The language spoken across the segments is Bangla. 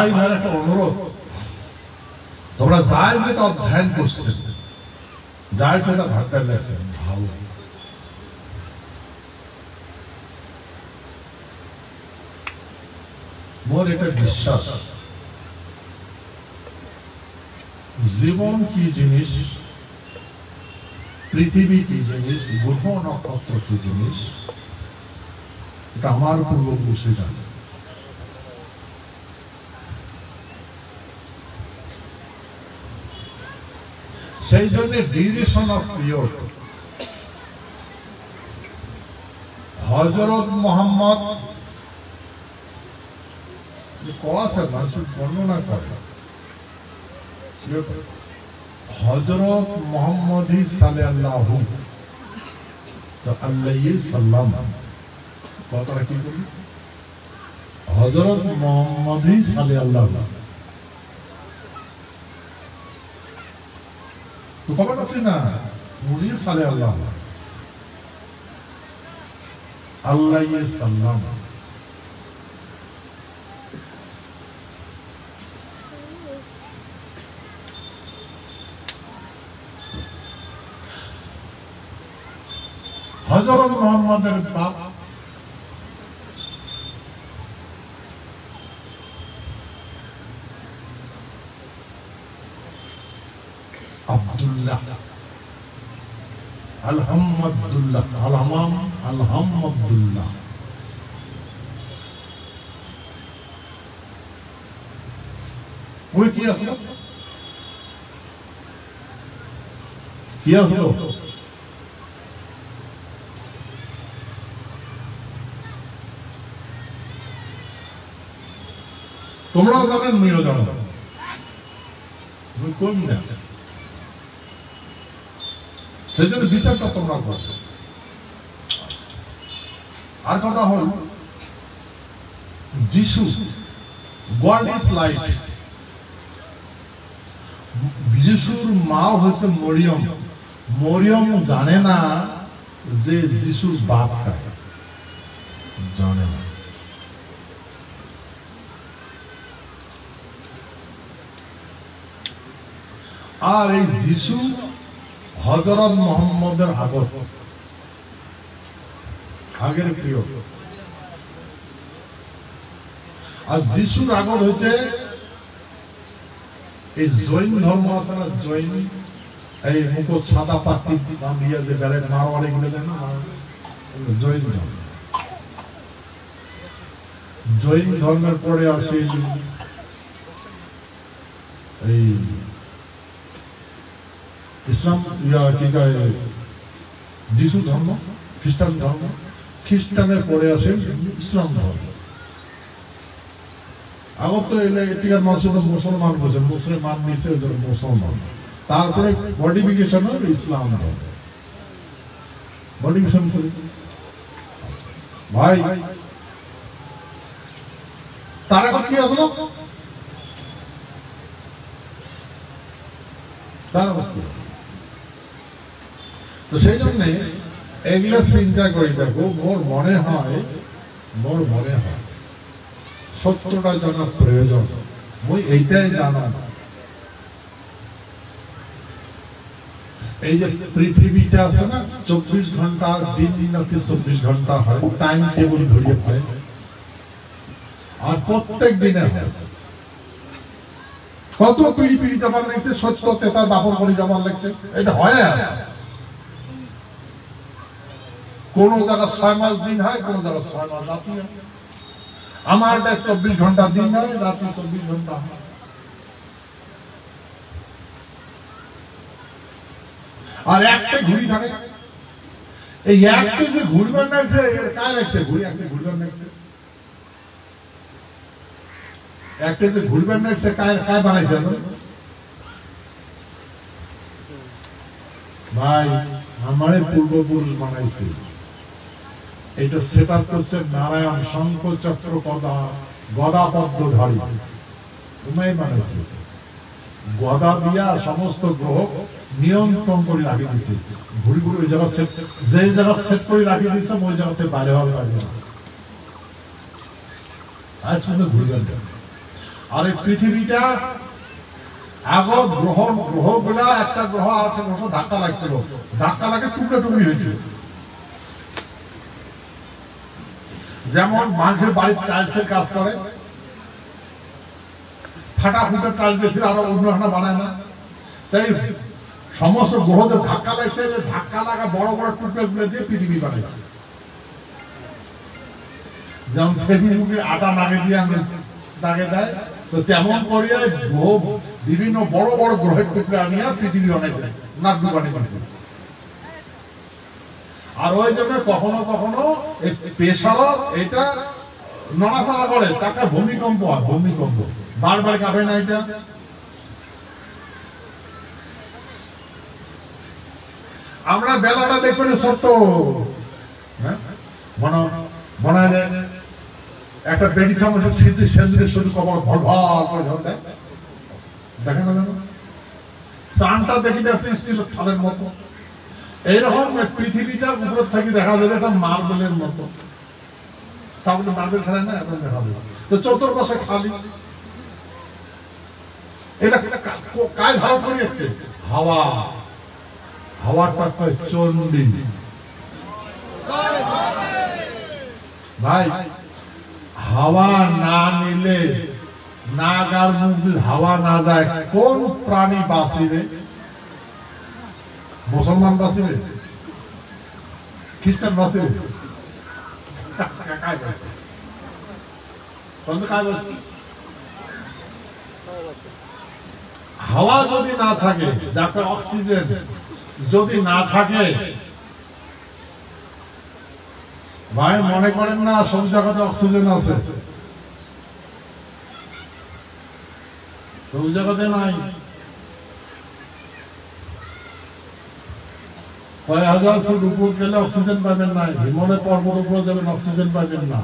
ভাই ভাইয়ের একটা অনুরোধ, তোমরা যায় যেটা অধ্যয়ন করছেন, যায় যেটা ধাক্কা লেগেছেন, ভালো মোর এটা বিশ্বাস জীবন কি জিনিস, পৃথিবী কি জিনিস, গ্রহ নক্ষত্র কি জিনিস, এটা আমার পূর্বপুরুষে জানে। সেই জন্য ডিউরেশন অফ পিরিয়ড হযরত মুহাম্মদ কোয়াসে মানুষ বর্ণনা করে, হযরত মুহাম্মদ সাল্লাল্লাহু আলাইহি সাল্লাম কথাটা কি বলি, হযরত মুহাম্মদ সাল্লাল্লাহু তো খবর আছে না, উনি সাল্লাল্লাহু আলাইহি সাল্লাম হযরত মুহাম্মদের বাপ আব্দুল্লাহ আলহামদুল্লাহ আলহামদুল্লাহ ওই কি আসলো, কি আসলো, তোমরাও জানেন আমিও জানো, কম না, সেই জন্য বিচারটা তোমরা করো। আর কথা হল যিশু গড ইজ লাইট, যিশুর মা হচ্ছে মরিয়ম, মরিয়ম জানে না যে যিশুর বাপ কাকে, জানে না। আর এই যিশু হযরত মুহাম্মদের আগের প্রিয়, আর যিশুর আগত হয়েছে এই জৈন ধর্ম আছে না, জৈন এই মুখো ছাদা পাতি নাম দিয়ে যে বেড়ে মারোয়ারি গুলো দেয় না, জৈন ধর্ম। জৈন ধর্মের পরে আসে এই ইসলাম, যিশু ধর্ম, খ্রিস্টান ধর্ম, খ্রিস্টানের পরে আসে ইসলাম ধর্ম। আগত তো এলে এটিকার মানুষ মুসলমান বোঝে, মুসলমান নিচে মুসলমান, তারপরে মডিফিকেশন হল ইসলাম ধর্ম, মডিফিকেশন করে ভাই। তার এখন কি আসলো, তো সেই জন্য এগুলো চিন্তা করি, দেখো মোর মনে হয় সত্যটা জানার প্রয়োজন, মই এইটাই জানা। এই যে পৃথিবীটা আছে না 24 ঘন্টা, দিন নাকি 24 ঘন্টা হয়, টাইম টেবিল ধরিয়ে পায়, আর প্রত্যেক দিনে হয়। কত পিড়ি পিড়ি যাবার লাগছে, সত্য তেতা দাপন করে যাবার লাগছে, এটা হয় না। কোন জায়গা 6 মাস দিন হয়, কোন জায়গা 6 মাস রাত হয়। আমারটা 24 ঘন্টা দিন হয়, রাতে 24 ঘন্টা হয়। আর একটা ঘুড়ি থাকে, এই একটা যে ঘুরবার লাগছে, এর কায় লাগছে ঘুড়ি, একটা ঘুরবার লাগছে, একটা যে ঘুরবার লাগছে, কায় বানাইছে ভাই? আমারে পূর্বপুরুষ বানাইছে। এটা সেটা করছে নারায়ণ শঙ্খ চক্র গদা পদ্মধারী, উমাই বানাইছে। গদা দিয়া সমস্ত গ্রহ নিয়ন্ত্রণ করে রাখি দিছে, ঘুরি ঘুরি ওই জায়গা সেট, যে জায়গা সেট করে রাখি দিছে ওই জায়গাতে বাইরে হবে পারবে না। আজ শুধু ঘুরবেন। আর এই পৃথিবীটা আগো গ্রহগুলা একটা গ্রহ আর একটা গ্রহ ধাক্কা লাগছিল, ধাক্কা লাগে টুকরে টুকরি হয়েছিল। যেমন মানুষের বাড়ির টাইলসের কাজ করে, ফাটা ফুটা টাইলস দিয়ে ফিরে আরো অন্য একটা বানায় না, তাই সমস্ত গ্রহতে ধাক্কা লাগছে, যে ধাক্কা লাগা বড় বড় টুকরে গুলো দিয়ে পৃথিবী বানাইছে। যেমন ফেসবুকে আটা নাগে দিয়ে দাগে দেয়, তো তেমন করিয়া গ্রহ বিভিন্ন বড় বড় গ্রহের টুকরে আনিয়া পৃথিবী অনেক নাগু বানিয়ে। আর ওই জন্য কখনো কখনো পেশাল এটা নড়াচড়া করে, তাকে ভূমিকম্প হয়, ভূমিকম্প বারবার কাঁপে না এটা। আমরা বেলাটা দেখবেন ছোট্ট, মনে হয় একটা বেডি চামচের স্মৃতি সেন্দুরের শুধু কবর ভল ভল করে ঝল দেয়, দেখেন না? চানটা দেখি যাচ্ছে স্টিলের থালের মতো। এইরকম পৃথিবীটা উপর থেকে দেখা যাবে একটা মার্বেলের মতো, সামনে মার্বেল খেলে না, এখন দেখা যাবে তো চতুর্পাশে খালি। এটা কাজ ধারণ করিয়েছে হাওয়া, হাওয়াটা চন্ডী। ভাই হাওয়া না নিলে, নাগার মুখ হাওয়া না যায়, কোন প্রাণী বাঁচিবে? মুসলমান বাঁচিবে? খ্রিস্টান বাঁচিবে? হাওয়া যদি না থাকে, যাতে অক্সিজেন যদি না থাকে, ভাই মনে করেন না সব জায়গাতে অক্সিজেন আছে, সব জায়গাতে নাই। কয়েক হাজার ফুট উপর গেলে অক্সিজেন পাবেন না, হিমালয় পর্বত উপরে যাবেন অক্সিজেন পাবেন না।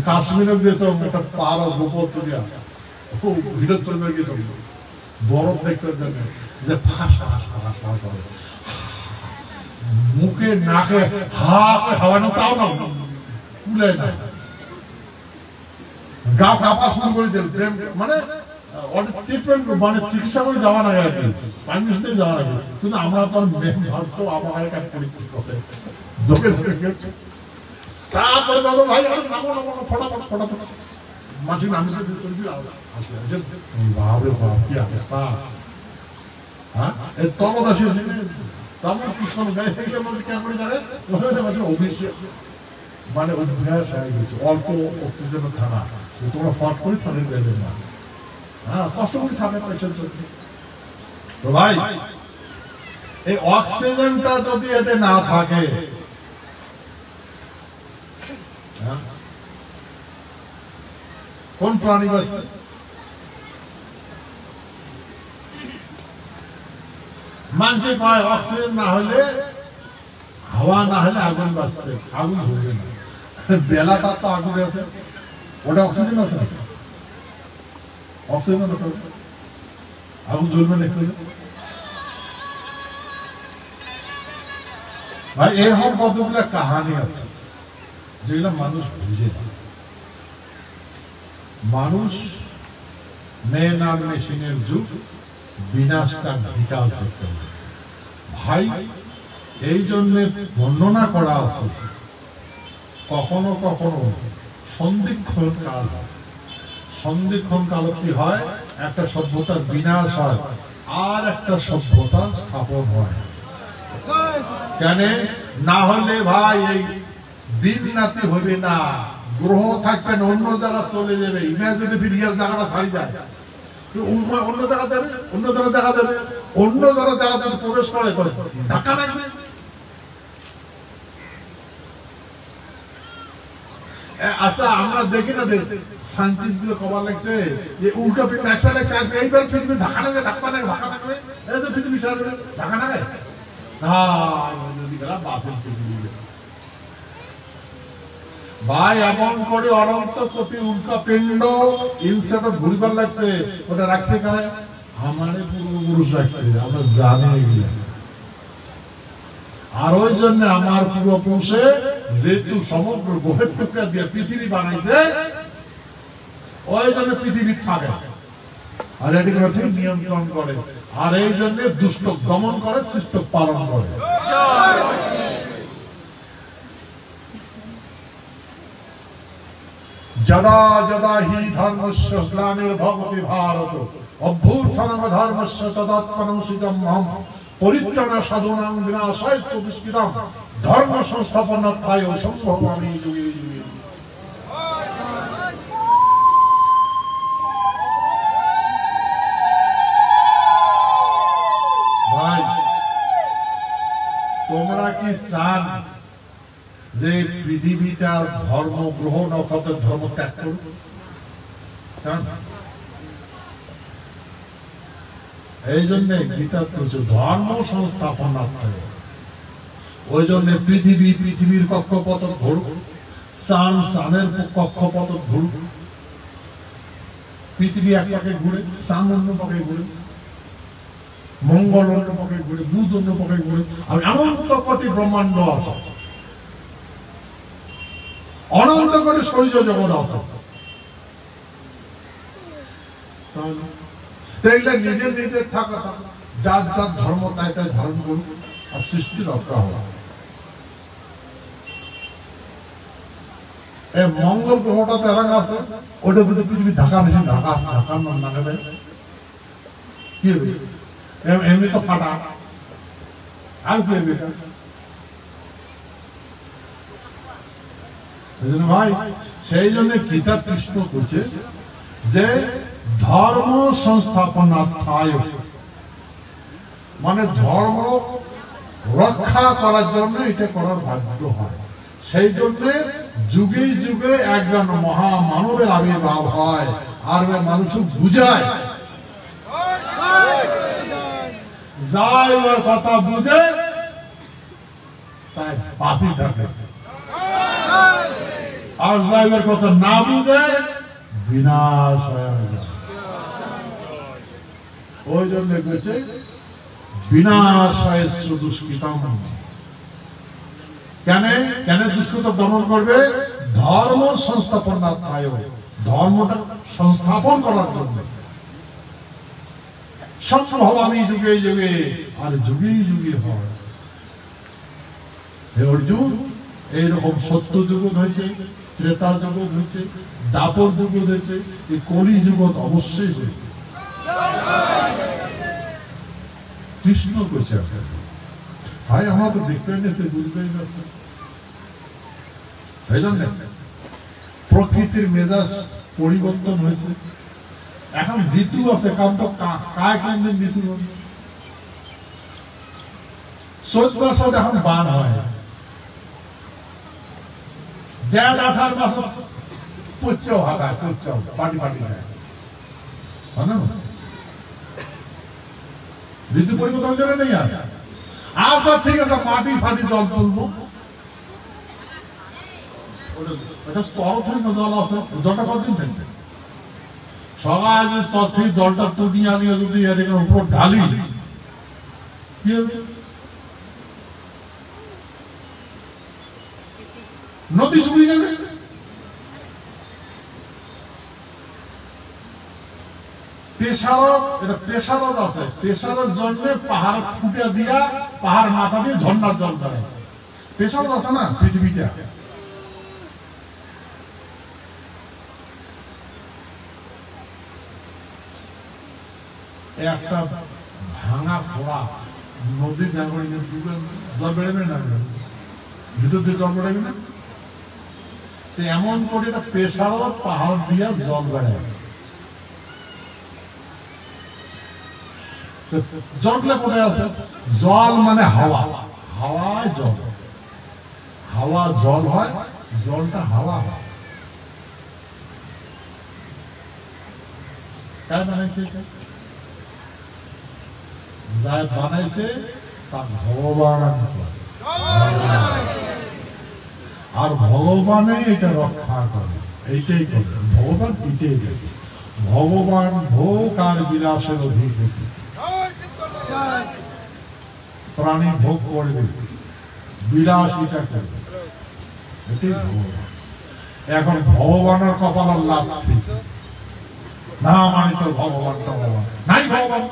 কাশ্মীরের দেশে একটা পাহাড় গোপর করিয়া খুব ভিড় করে গেছিল, বরফ দেখতে যাবেন যে ফাঁস ফাঁস ফাঁস ফাঁস করে, মুখে নাকে হা করে হাওয়ানো, তাও না কুলে না, গা কাঁপা শুরু করে দেন। মানে ট্রিটমেন্ট মানে চিকিৎসা করে যাওয়া না আর কি, পানি যাওয়া না, কিন্তু আমরা তো আমার কাছে পরীক্ষিত করে তারপরে দাদা ভাই নামো নামো ফটাফট ফটাফট মাঝে নামে করবি। বাপরে বাপ কি অবস্থা! হ্যাঁ এই তলদাসী তেমন কৃষ্ণ গায়ে থেকে আমাদের কেন করে জানে অভিষেক মানে অভ্যাস হয়ে গেছে, অল্প অক্সিজেনের থানা, তোমরা ফট করে শরীর বেঁধে না, হ্যাঁ কষ্ট করে থাকে পয়সার জন্য। তো ভাই এই অক্সিজেনটা যদি এতে না থাকে, কোন প্রাণী বাঁচে? মানুষে পায় অক্সিজেন না হলে, হাওয়া না হলে আগুন বাঁচতে, আগুন ধরবে না। বেলাটা তো আগুন আছে, ওটা অক্সিজেন আছে, অক্সিজেন আগুন জ্বলবে না। ভাই এরকম কতগুলো কাহানি আছে যেগুলো মানুষ বুঝে না। মানুষ মেন আর মেশিনের যুগ, বিনাশটা বিকাশ করতে হবে ভাই। এই জন্য বর্ণনা করা আছে কখনো কখনো সন্ধিক্ষণ কাল, সন্ধিক্ষণ কাল কি হয়, একটা সভ্যতার বিনাশ হয় আর একটা সভ্যতা স্থাপন হয়। কেন না হলে ভাই এই দিন রাতে হবে না, গ্রহ থাকবেন অন্য জায়গা চলে যাবে, ইমাজিনে ফিরিয়ার জায়গাটা ছাড়ি যায়, অন্য জায়গা যাবে, অন্য জায়গা দেখা যাবে, অন্য জায়গা যাবে প্রবেশ করে ধাক্কা লাগবে। আচ্ছা আমরা দেখি না সায়েন্টিস্ট গুলো কবার লাগছে যে উল্টো পিঠা লাগছে, এইবার পৃথিবী ধাক্কা লাগে, ধাক্কা লাগে, ধাক্কা লাগবে, এই যে পৃথিবী সারা ধাক্কা লাগে। ভাই এমন করে অনন্ত কোটি উল্কা পিণ্ড ইনসাইডে ঘুরবার লাগছে, ওটা রাখছে কারে? আমাদের পূর্বপুরুষ রাখছে, আমরা জানি এগুলো। আর ওই জন্য আমার পূর্বপুরুষে যেহেতু সমগ্র গ্রহের টুকরা দিয়ে পৃথিবী বানাইছে, ওই জন্য পৃথিবী থাকে, আর এটিকে নিয়ন্ত্রণ করে, আর এই জন্য দুষ্ট দমন করে, শিষ্ট পালন করে। যদা যদা হি ধর্মস্য গ্লানির্ভবতি ভারত অভ্যুত্থানম ধর্মস্য তদাত্মনং সিদ্ধমহম পরিত্রাণায় সাধূনাং বিনাশায় দুষ্কৃতাম ধর্ম সংস্থাপনার্থায় সম্ভবামি যুগে যুগে। ভাই, তোমরা কি চান যে পৃথিবীটা ধর্ম গ্রহণ অথবা ধর্ম ত্যাগ করুক? এই জন্য গীতা ধর্ম সংস্থাপনার্থে, ওই জন্য পৃথিবীর কক্ষপথ ঘুরুক, চাঁদের কক্ষপথ ঘুরুক। পৃথিবী এক পাকে ঘুরে, চাঁদ অন্য পাকে ঘুরে, মঙ্গল অন্য পাকে ঘুরে, বুধ অন্য পাকে ঘুরে, আর অনন্ত কোটি ব্রহ্মাণ্ড আছে, অনন্ত করে শরীর জগৎ আছে। নিজের নিজের থাকা, যার যার ধর্ম তাই তাই ধারণ করুক, আর সৃষ্টি রক্ষা হবে। এই মঙ্গল গ্রহটা তো এরকম আছে, ওটা কিন্তু পৃথিবী ঢাকা মেশিন, ঢাকার নাম না নেবে কি হবে, এমনি তো ফাটা, আর কি হবে? ভাই, সেই জন্য গীতা কৃষ্ণ করছে যে ধর্ম সংস্থাপনার্থায়, মানে ধর্ম রক্ষা করার জন্য এটা করার বাধ্য হয়। সেই জন্য যুগে যুগে একজন মহামানবের আবির্ভাব হয়, আর মানুষ বুঝায়, যাই ওর কথা বুঝে তাই বাঁচি থাকে, আর যাইবার কথা না বুঝে বিনাশ হয়ে যায়। ওই জন্য বলছে বিনাশায় দুষ্কৃতম। কেন দুষ্কৃত দমন করবে? ধর্ম সংস্থাপনার্থায়, ধর্মটা সংস্থাপন করার জন্য। সম্ভবামি যুগে যুগে, আর যুগে যুগে হয়। হে অর্জুন, এইরকম সত্য যুগ হয়েছে, ত্রেতা যুগ হয়েছে, দাপর যুগ হয়েছে, এই কলি যুগ অবশ্যই হয়েছে। কৃষ্ণ কইছে ভাই, আমরা তো দেখতেই না, বুঝতেই না। এই জন্য প্রকৃতির মেজাজ পরিবর্তন হয়েছে। এখন ঋতু আছে, কারণ তো কায় কোন দিন ঋতু হবে? চৈত মাসে এখন বান হয়, দেড় 18 মাস পুচ্ছাও হাতায়, পুচ্ছাও পাটি পাটি হয় না। ঋতু পরিবর্তন করে নেই আর। আচ্ছা ঠিক আছে, মাটি ফাটি জল তুলবো, জল আছে, জলটা কতদিন থাকবে? সকাল তথ্য জলটা তুলিয়ে আনিয়ে যদি এদিকে উপর ঢালি, কি হবে? নদী শুকিয়ে যাবে। প্রেসারত আছে, প্রেসারের জন্য পাহাড় ফুটে দিয়া, পাহাড় মাথা দিয়ে ঝর্ণার জল ধরে। প্রেসারত আছে না পৃথিবীটা। একটা ভাঙা ফোড়া নদীর জল বেড়ে না, ভিতর দিয়ে জল বেড়ে না, এমন করে প্রেসারত পাহাড় দিয়া জল বেড়ে। জলগুলো কোথায় আছে? জল মানে হাওয়া, হাওয়ায় জল, হাওয়া জল হয়, জলটা হাওয়া হয়। কার বানাইছে? যার বানাইছে তার ভগবান, আর ভগবানে এটা রক্ষা করে, এইটাই করে ভগবান, এটাই দেবে। ভগবান ভোগ আর বিলাসের অধিপতি, প্রাণী ভোগ করবে, বিলাসিতা করবে, এটাই ভগবান। এখন ভগবানের কপালের লাভ, না মানে তো ভগবান নাই ভগবান।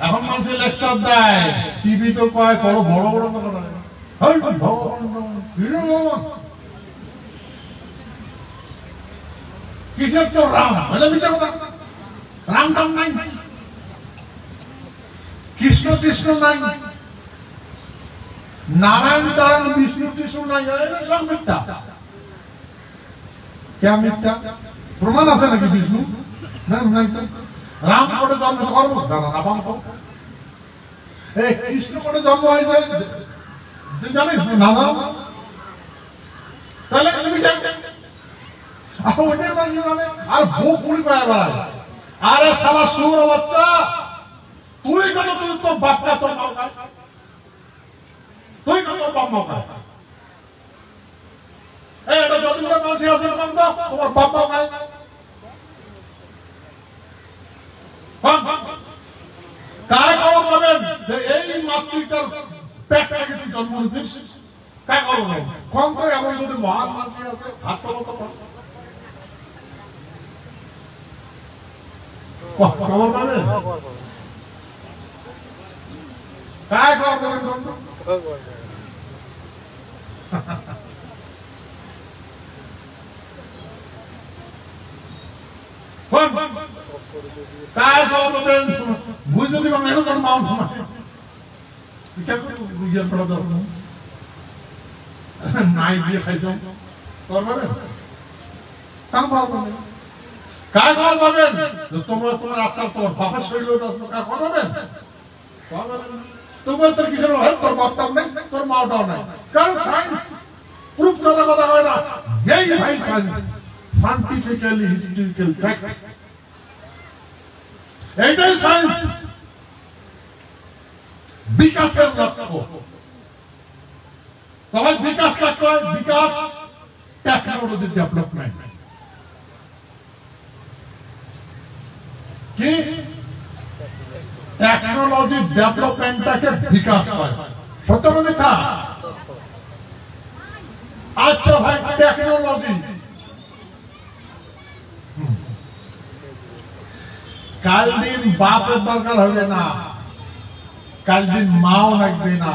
এখন মানুষ লেকচার দেয়, টিভি তো কয় বড় বড় বড় ভগবান কিসের তো রাম রাম টাম নাই, কৃষ্ণ কৃষ্ণ নাই, নারায়ণ তারায়ণ বিষ্ণু কৃষ্ণ নাই, সব মিথ্যা। কে মিথ্যা? প্রমাণ আছে নাকি বিষ্ণু? রাম করে জন্ম করবো কৃষ্ণ করে জন্ম হয়েছে জানিস না? তাহলে আর বুক পুরি পায় বেড়ায়। আরে সারা সুর বাচ্চা, তুই কেন তুই তোর বাপটা তোর মাও খায়, তুই কেন তোর বাপ মাও খায়? এটা যতগুলো মানসি আছে তোমার বাপ মাও খায়। কায় খবর পাবেন যে এই মাতৃকার পেট থেকে তুই জন্ম হয়েছিস? কায় খবর পাবেন? কম তো এমন যদি মহান মানসি আছে হাত খবর পাবেন, কায় খবর পাবেন? বুঝ যদি নাই দিয়ে খাইছ কায় খবর পাবেন? তোমরা তোমার আত্মার তোমার বাপের শরীর কায় খবর পাবেন? তোমার তোর কিসের তোর বাপটাও নেই, তোর মাওটাও নাই। কারণ সায়েন্স প্রুফ করার কথা হয় না, এই ভাই সায়েন্স সায়েন্টিফিক্যালি হিস্টোরিক্যাল ফ্যাক্ট, এইটাই সায়েন্স। বিকাশের লক্ষ্য, তবে বিকাশ কাকে হয়? বিকাশ টেকনোলজি ডেভেলপমেন্ট। কি টেকনোলজি ডেভেলপমেন্টটাকে বিকাশ হয়, সত্য না মিথ্যা? আচ্ছা ভাই, টেকনোলজি কাল দিন বাপের দরকার হবে না, কাল দিন মাও লাগবে না,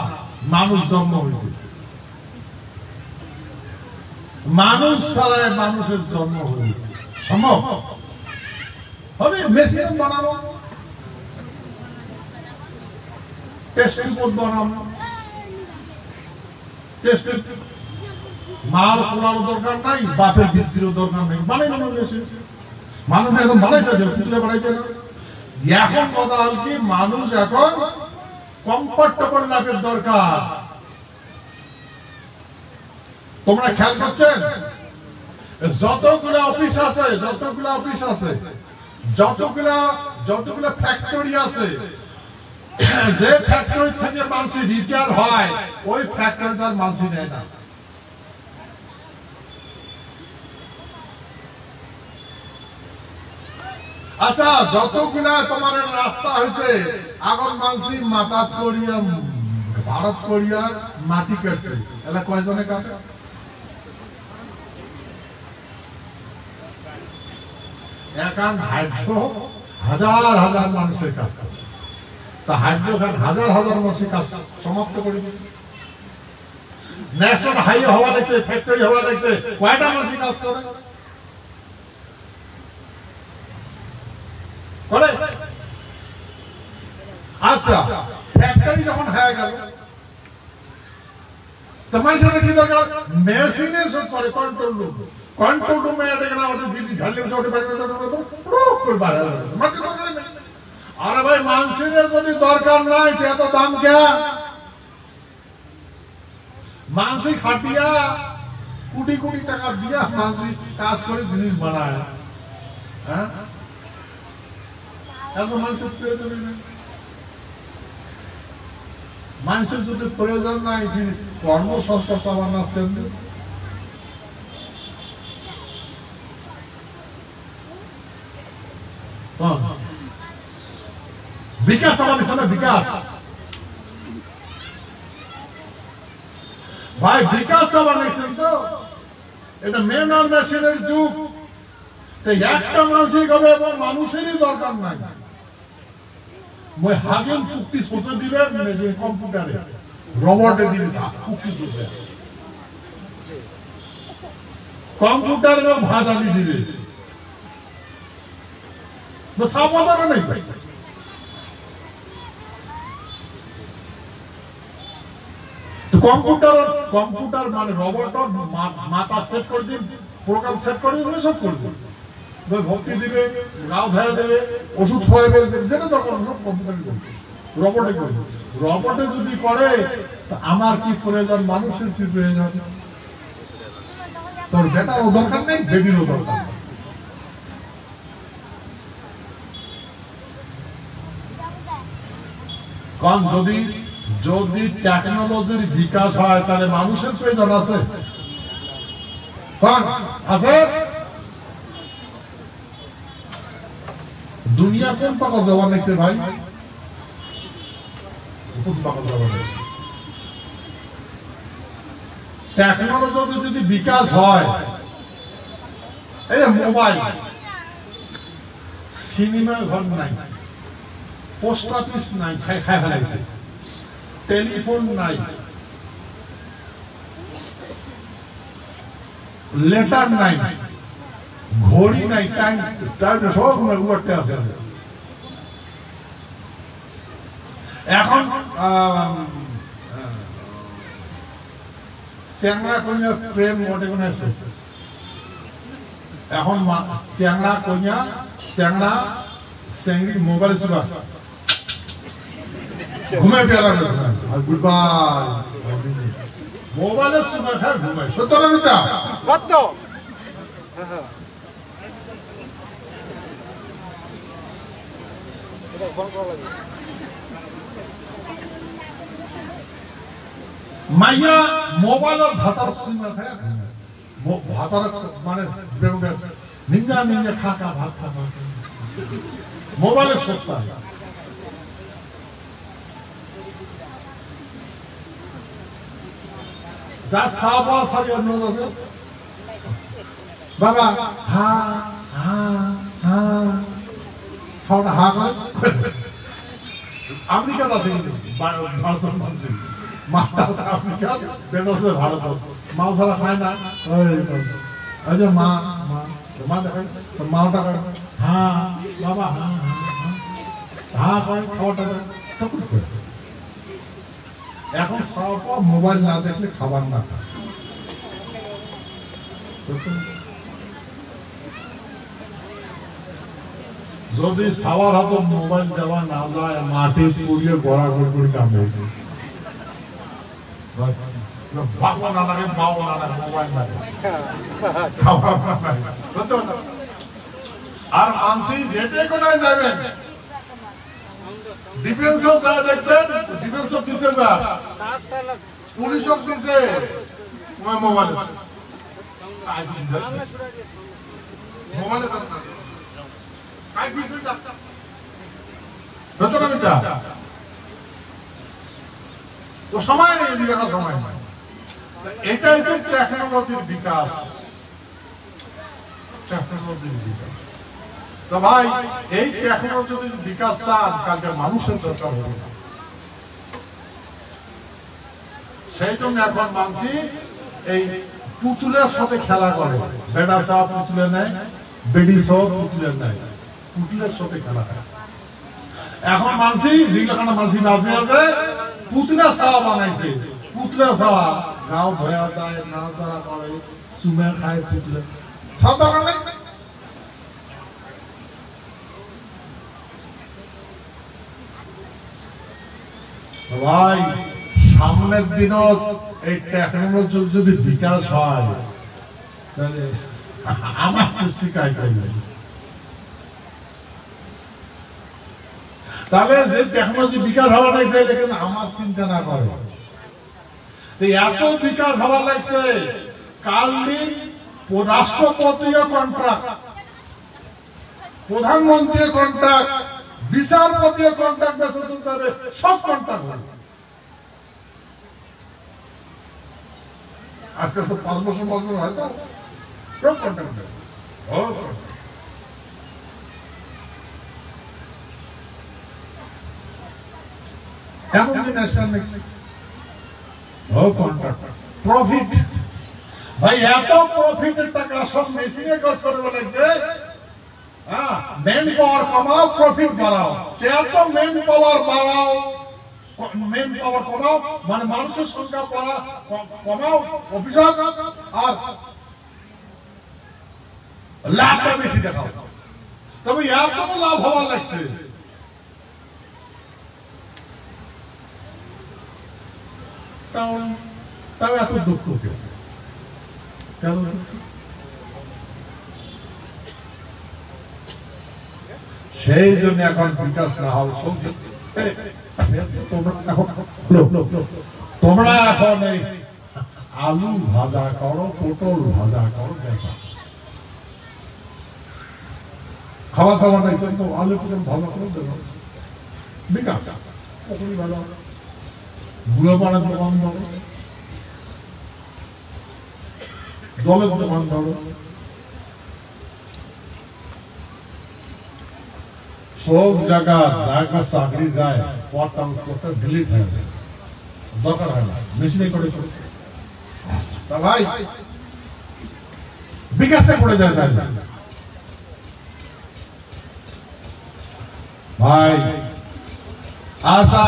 মানুষ জন্ম হইবে। মানুষ ছাড়াই মানুষের জন্ম হইবে সম্ভব হবে? মেশিন বানাবো, টেস্ট রিপোর্ট বানাবো, টেস্ট মার পোড়ার দরকার নাই, বাপের বৃদ্ধিরও দরকার নেই, বানাই দেবো মেশিন। মানুষ এখন বানাইছে, পুতুলে বানাইছে না। এখন কথা হল কি, মানুষ এখন কমফর্টেবল লাইফের দরকার। তোমরা খেয়াল করছেন যতগুলা অফিস আছে, যতগুলা ফ্যাক্টরি আছে, যে ফ্যাক্টরি থেকে মানুষ রিটায়ার হয় ওই ফ্যাক্টরিটার মানুষ নেয় না। আচ্ছা, যতগুলা তোমার রাস্তা হয়েছে, এখন মানসি মাথা করিয়া ভারত করিয়া মাটি কাটছে, এলা কয়জনে কাটে? এখন হাইড্রো হাজার হাজার মানুষের কাজ, তা হাইড্রো হাজার হাজার মানুষের কাজ সমাপ্ত করে দিবে। ন্যাশনাল হাইওয়ে হওয়া লাগছে, ফ্যাক্টরি হওয়া লাগছে, কয়টা মানুষের কাজ করে? আচ্ছা, ফ্যাক্টরি যখন হয়ে গেল, তোমার সাথে কি দরকার? মেশিনে সব করে কন্ট্রোল রুম, কন্ট্রোল রুমে এটা না ওটা যদি ঢালে ওটা বাইরে করে বাইরে মাঝে দরকার নেই। আরে ভাই, মানুষের যদি দরকার নাই এত দাম কে? মানসিক খাটিয়া কোটি কোটি টাকা দিয়া মানসিক কাজ করে জিনিস বানায়, হ্যাঁ? মানুষের প্রয়োজন নেই, মানুষের যদি প্রয়োজন নাই, কর্মসংস্থা চালান আসছেন। বিকাশ আমাদের সামনে, বিকাশ ভাই, বিকাশ আমার নিয়েছেন তো। এটা মেন আর মেশিনের যুগ। একটা মানুষই হবে এবং মানুষেরই দরকার নাই মই হাগেন চুক্তি সোচে দিবে কম্পিউটারে রোবটে দিবে চুক্তি সোচে কম্পিউটারে ভাষা দিবে তো সাবধান নাই ভাই তো কম্পিউটার মানে রোবট মাথা সেট করে দিন প্রোগ্রাম সেট করে দিবে সব করে দিবে ভক্তি দিবে গাও ধরে দেবে ওষুধ খাওয়াবে যেটা তখন কম্পিউটারে করবে রোবটে করবে রোবটে যদি করে আমার কি প্রয়োজন মানুষের কি প্রয়োজন তোর বেটারও দরকার নেই বেবিরও দরকার নেই কারণ যদি টেকনোলজির বিকাশ হয় তাহলে মানুষের প্রয়োজন আছে আছে দুনিয়া কোন পাকা জবান নিচ্ছে ভাই কোন পাকা জবান টেকনোলজি যদি বিকাশ হয় এই মোবাইল সিনেমা ঘর নাই পোস্ট অফিস নাই খাই ফেলাইছে টেলিফোন নাই লেটার নাই ঘড়ি নাই টাইম সব উঠতে আছে এখন চ্যাংড়া কন্যা প্রেম মোটে কোন এখন চ্যাংড়া কন্যা চ্যাংড়া চ্যাংড়ি মোবাইল চুলা ঘুমে পেয়ারা আর গুড বাই মোবাইলের সময় খায় ঘুমায় সত্য না মিথ্যা সত্য মাইয়া মোবাইলের ভাতার সময় খায় ভাতার মানে নিঞ্জা নিঞ্জা খাকা ভাত খাওয়া মোবাইলের সত্তা যা খাওয়া সারি অন্য বাবা হা হা হা খাওয়াটা হা করে আমেরিকাতে আছে কিন্তু ভারতের মানুষ মাটা আছে আমেরিকা বেটা আছে ভারত মাও ছাড়া খায় না ওই যে মা মা মা দেখেন মাওটা করে হা বাবা হা হা করে খাওয়াটা সব করে এখন সব মোবাইল না দেখলে খাবার না খায় যদি সবার হাতে মোবাইল দেওয়া না যায় মাটি পুড়িয়ে গড়া করে কামড়ে ভাবো না লাগে মাও না লাগে মোবাইল না আর মানসি যেতে কোনায় যাবেন ডিফেন্সও যা দেখবেন ডিফেন্স অফিসে বা পুলিশ অফিসে মোবাইল মোবাইলে কাই কিছু যা যত না তো সময় নেই এদিকে সময় নাই এটা হচ্ছে টেকনোলজির বিকাশ টেকনোলজির বিকাশ তো ভাই এই টেকনোলজির বিকাশ চান কালকে মানুষের দরকার হবে না সেই জন্য এখন মানসি এই পুতুলের সাথে খেলা করে বেড়া সব পুতুলে নেয় বেডি সব পুতুলে নেয় পুতুলের সাথে খেলা করে এখন মানসি যেখানে মানসি বাজে আছে পুতলা ছাওয়া বানাইছে পুতলা ছাওয়া গাঁও ভয়া যায় নাড়াচাড়া করে চুমে খায় পুতলে সব দরকার নেই ভাই সামনের দিনও এই টেকনোলজির যদি বিকাশ হয় তাহলে আমার সৃষ্টি কাজ করবে তাহলে যে টেকনোলজি বিকাশ হওয়া লাগছে এটা কিন্তু আমার চিন্তা না করে এত বিকাশ হওয়া লাগছে কাল দিন রাষ্ট্রপতিও কন্ট্রাক্ট প্রধানমন্ত্রীর কন্ট্রাক্ট বিচারপতিও কন্ট্রাক্ট বেসে চলতে হবে সব কন্ট্রাক্ট হবে আজকে তো 5 বছর হয়তো সব কন্ট্রাক্ট এমন যে ন্যাশনাল ও কন্ট্রাক্ট প্রফিট ভাই, এত প্রফিটের টাকা সব মেশিনে খরচ করে বলেছে। হ্যাঁ, মেন পাওয়ার কমাও, প্রফিট বাড়াও। এত মেন পাওয়ার বাড়াও, মেন পাওয়ার কমাও, মানে মানুষের সংখ্যা কমাও, অভিযোগ আর লাভটা বেশি দেখাও। তবে এত লাভ হওয়ার লাগছে, তাও এত দুঃখ কেউ কেন? সেই জন্য এখন বিকাশ না হল, তোমরা এখন এই আলু ভাজা করো, পটল ভাজা করো, দেখা খাওয়া খাওয়া নাই তো আলু পটল ভাজা করো, দেবো বিকাশ পকড়ি ভাজা, গুঁড়ো পাড়ার দোকান ধরো, জলের দোকান ধরো, সব জায়গা জায়গা চাকরি যায়, পরটা ডিলিট হয়ে যায়, দরকার হয় না, মেশিনে করে চলছে। তা ভাই বিকাশে পড়ে যায় ভাই। আশা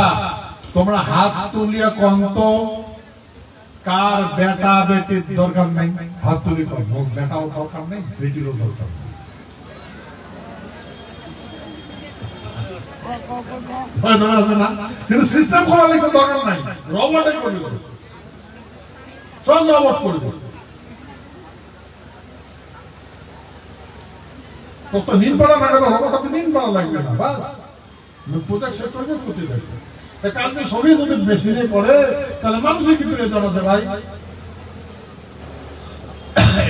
তোমরা হাত তুলিয়া কন্ত কার বেটা বেটির দরকার নেই, হাত তুলি কর, বেটাও দরকার নেই, বেটিরও দরকার নেই। কিন্তু সিস্টেম করা লিখতে দরকার নাই, রোবটে করে দিল, সব রোবট করে দিল। তো নিন পাড়া না গেলে রোবট আপনি নিন পাড়া লাগবে না, বাস প্রজেক্ট সেক্টরকে ক্ষতি লাগবে। কারণে সবই যদি মেশিনে পড়ে তাহলে মানুষই কি করে জানাতে ভাই।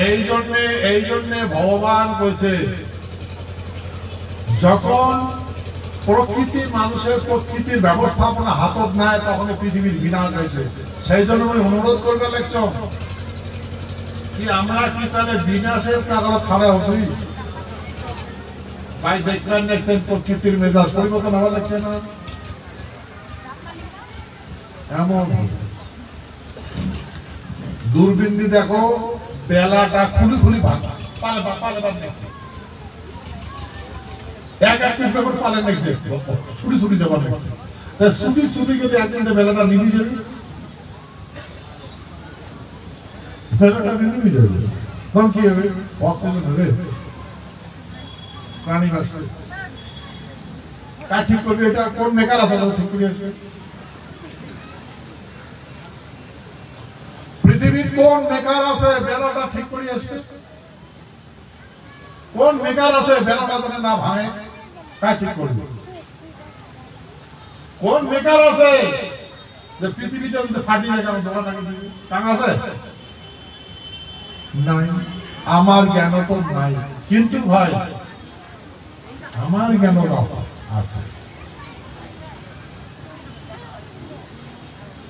এই জন্যে ভগবান কইছে, যখন প্রকৃতি মানুষের প্রকৃতির ব্যবস্থাপনা হাতত নেয় তখন পৃথিবীর বিনাশ হয়েছে। সেই জন্য আমি অনুরোধ করবে লাগছ কি আমরা কি তাহলে বিনাশের কারণে খাড়া হচ্ছি ভাই? দেখবেন দেখছেন প্রকৃতির মেজাজ পরিবর্তন হওয়া লাগছে না? এমন দূরবীন দেখো, বেলাটা খুলি খুলি ভাঙা, পালে পালে দেখো, এক এক পিস করে পালে দেখছে, ছুটি ছুটি যাবার দেখছে। ছুটি ছুটি যদি একদিনটা বেলাটা নিবি যাবে, বেলাটা নিবি যাবে, তখন কি হবে? অক্সিজেন হবে, প্রাণী বাঁচবে। কার ঠিক করবে? এটা কোন মেকার আছে ঠিক করে আসবে? পৃথিবীর কোন মেকার আছে বেলাটা ঠিক করে আসবে? কোন মেকার আছে বেলাটা যেন না ভাঙে? কার ঠিক করবে? কোন মেকার আছে যে পৃথিবীতে ফাটিয়ে গেল বেলাটাকে দিবে? কাম আছে? নাই, আমার জ্ঞান তো নাই। কিন্তু ভাই আমার জ্ঞান আছে,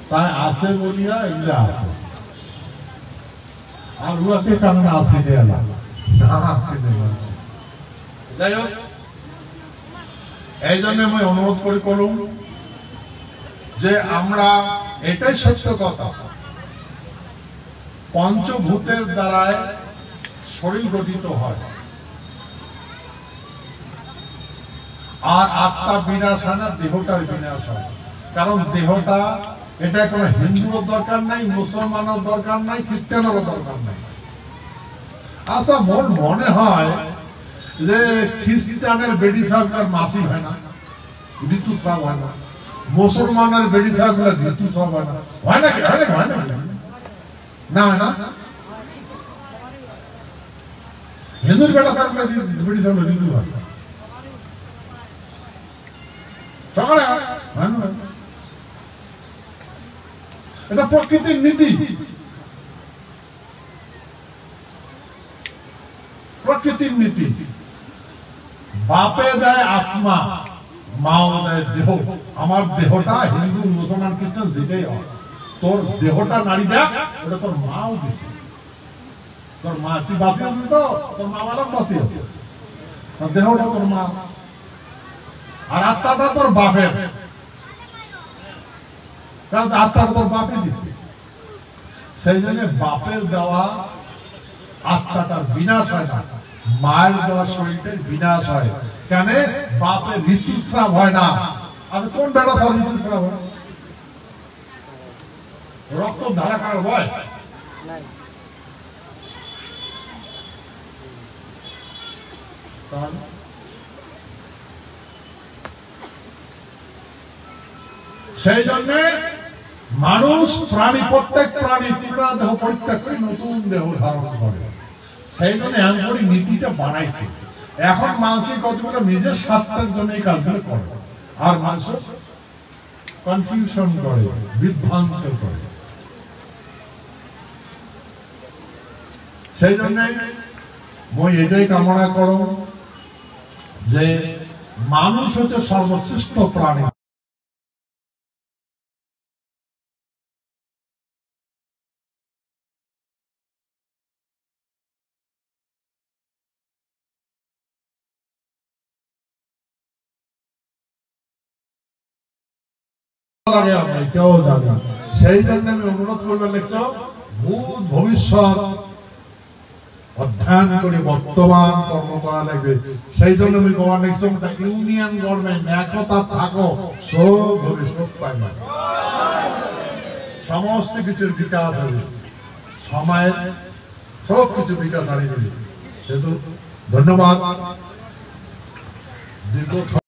তাই আছে বলিয়া এগুলা আছে। আর উহাকে কারণ আছে দেয়ালা না আছে দেয়ালা। যাই হোক, এই জন্য আমি অনুরোধ করে করুন যে আমরা, এটাই সত্য কথা, পঞ্চভূতের দ্বারায় শরীর গঠিত হয়, আর আত্মা বিনাশ হয় না, দেহটার বিনাশ হয়। কারণ দেহটা, এটা কোনো হিন্দুরও দরকার নাই, মুসলমানের দরকার নাই, খ্রিস্টানেরও দরকার নাই। আচ্ছা, মোর মনে হয় যে খ্রিস্টানের বেডি সাহেবের মাসি হয় না, ঋতুস্রাব হয় না, মুসলমানের বেডি সাহেবের ঋতুস্রাব হয় না, হয় না কি? হয় না না হয় না? হিন্দুর বেটা সাহেবের বেডি সাহেবের ঋতু হয় না, সকালে হয় না? এটা প্রকৃতির নীতি, প্রকৃতির নীতি। বাপে দেয় আত্মা, মাও দেয় দেহ। আমার দেহটা হিন্দু মুসলমান খ্রিস্টান যেটাই হয়, তোর দেহটা নারী দেখ, ওটা তোর মাও দিছে। তোর মা তুই বাঁচি আছিস তো, তোর মা বাবা বাঁচি আছে, তোর দেহটা তোর মা, আর আত্মাটা তোর বাপের। কারণ আত্মার তোর বাপে দিছে, সেই জন্য বাপের দেওয়া আত্মাটার বিনাশ হয় না, মায়ের দেওয়া শরীরটার বিনাশ হয়। কেন? বাপের ঋতুস্রাব হয় না। আর কোন বেটা সব ঋতুস্রাব হয়? রক্ত ধারা করার হয় সেই জন্য মানুষ প্রাণী, প্রত্যেক প্রাণী পুরা দেহ পরিত্যাগ করে নতুন দেহ ধারণ করে। সেই জন্য এমন নীতিটা বানাইছে। এখন মানুষের কতগুলো নিজের স্বার্থের জন্য এই কাজগুলো করে, আর মানুষ কনফিউশন করে, বিভ্রান্ত করে। সেই জন্য মই এটাই কামনা করো যে মানুষ হচ্ছে সর্বশ্রেষ্ঠ প্রাণী। কেউ জানি, সেই জন্য আমি অনুরোধ করবে লিখছ ভূত ভবিষ্যৎ অধ্যয়ন করে বর্তমান কর্ম করা লাগবে। সেই জন্য আমি লিখছ ইউনিয়ন গভর্নমেন্ট একতা থাকো, সব ভবিষ্যৎ পাইবে, সমস্ত কিছুর বিকাশ হবে, সময়ের সব কিছু বিকাশ হারিয়ে দেবে। সেহেতু ধন্যবাদ।